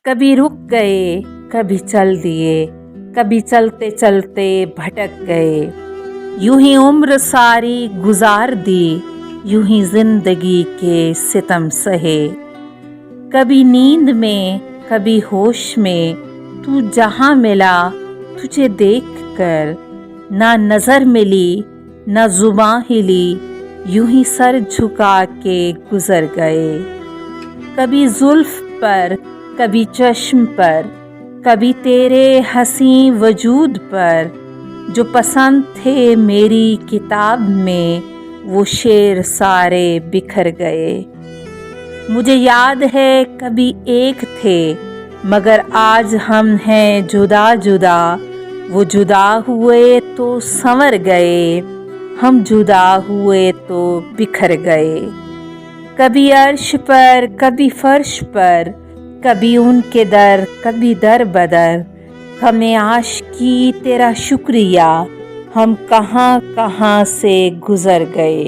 कभी रुक गए, कभी चल दिए, कभी चलते चलते भटक गए। यूं ही उम्र सारी गुजार दी, यूं ही जिंदगी के सितम सहे। कभी नींद में, कभी होश में, तू जहां मिला तुझे देख कर, ना नजर मिली ना जुबां हिली, यूं ही सर झुका के गुजर गए। कभी जुल्फ पर, कभी चश्म पर, कभी तेरे हंसी वजूद पर, जो पसंद थे मेरी किताब में वो शेर सारे बिखर गए। मुझे याद है कभी एक थे, मगर आज हम हैं जुदा जुदा। वो जुदा हुए तो संवर गए, हम जुदा हुए तो बिखर गए। कभी अर्श पर, कभी फर्श पर, कभी उनके दर, कभी दर बदर। हमें आशिकी तेरा शुक्रिया, हम कहाँ कहाँ से गुजर गए।